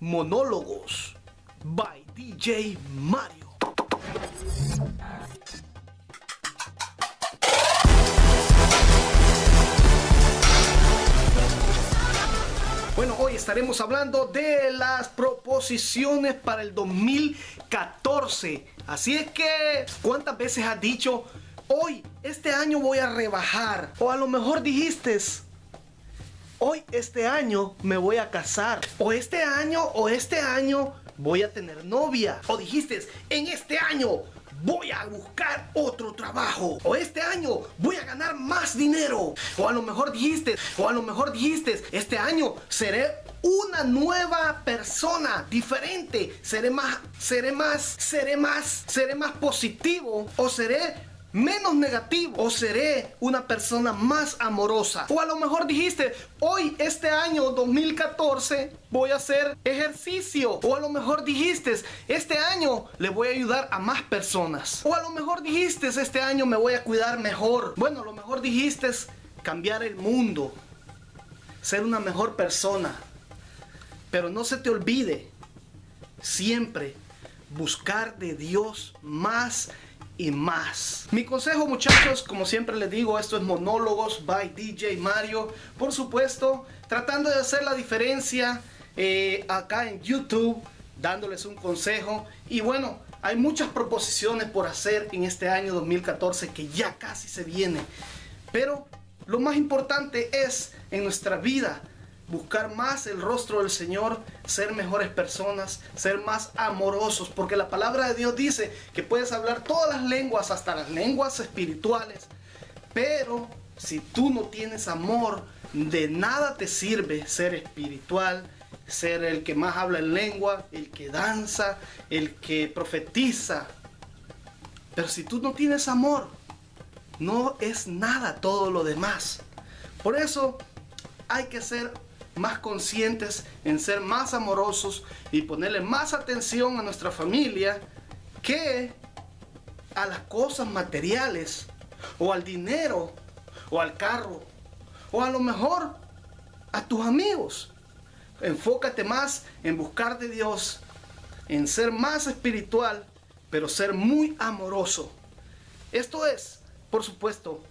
Monólogos by DJ Mario. Bueno, hoy estaremos hablando de las proposiciones para el 2014. Así es que, ¿cuántas veces has dicho, hoy, este año voy a rebajar? O a lo mejor dijiste, hoy, este año me voy a casar. O este año voy a tener novia. O dijiste, en este año voy a buscar otro trabajo. O este año voy a ganar más dinero. O a lo mejor dijiste, este año seré una nueva persona, diferente. Seré más positivo. O seré menos negativo, o seré una persona más amorosa. O a lo mejor dijiste, hoy, este año 2014, voy a hacer ejercicio. O a lo mejor dijiste, este año le voy a ayudar a más personas. O a lo mejor dijiste, este año me voy a cuidar mejor. Bueno, a lo mejor dijiste cambiar el mundo, ser una mejor persona. Pero no se te olvide siempre buscar de Dios más y más. Mi consejo, muchachos, como siempre les digo, esto es Monólogos by DJ Mario. Por supuesto, tratando de hacer la diferencia acá en YouTube, dándoles un consejo. Y bueno, hay muchas proposiciones por hacer en este año 2014 que ya casi se viene. Pero lo más importante es en nuestra vida buscar más el rostro del Señor, ser mejores personas, ser más amorosos, porque la palabra de Dios dice que puedes hablar todas las lenguas, hasta las lenguas espirituales, pero si tú no tienes amor, de nada te sirve ser espiritual, ser el que más habla en lengua, el que danza, el que profetiza. Pero si tú no tienes amor, no es nada todo lo demás. Por eso hay que ser más conscientes en ser más amorosos y ponerle más atención a nuestra familia que a las cosas materiales, o al dinero, o al carro, o a lo mejor a tus amigos. Enfócate más en buscar de Dios, en ser más espiritual, pero ser muy amoroso. Esto es, por supuesto,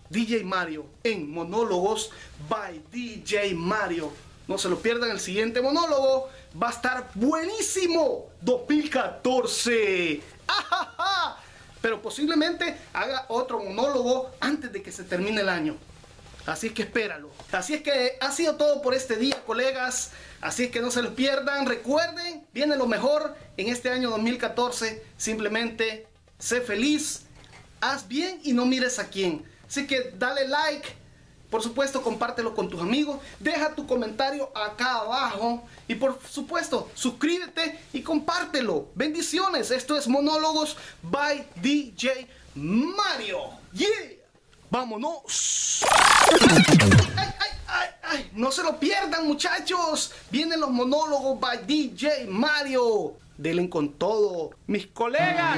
DJ Mario en Monólogos by DJ Mario. No se lo pierdan, el siguiente monólogo va a estar buenísimo. 2014. ¡Ajaja! Pero posiblemente haga otro monólogo antes de que se termine el año. Así es que espéralo. Así es que ha sido todo por este día, colegas. Así es que no se lo pierdan. Recuerden, viene lo mejor en este año 2014. Simplemente sé feliz, haz bien y no mires a quién. Así que dale like, por supuesto compártelo con tus amigos, deja tu comentario acá abajo y por supuesto suscríbete y compártelo. Bendiciones, esto es Monólogos by DJ Mario. Yeah, vámonos. Ay, no se lo pierdan, muchachos, vienen los Monólogos by DJ Mario. Denle con todo, mis colegas.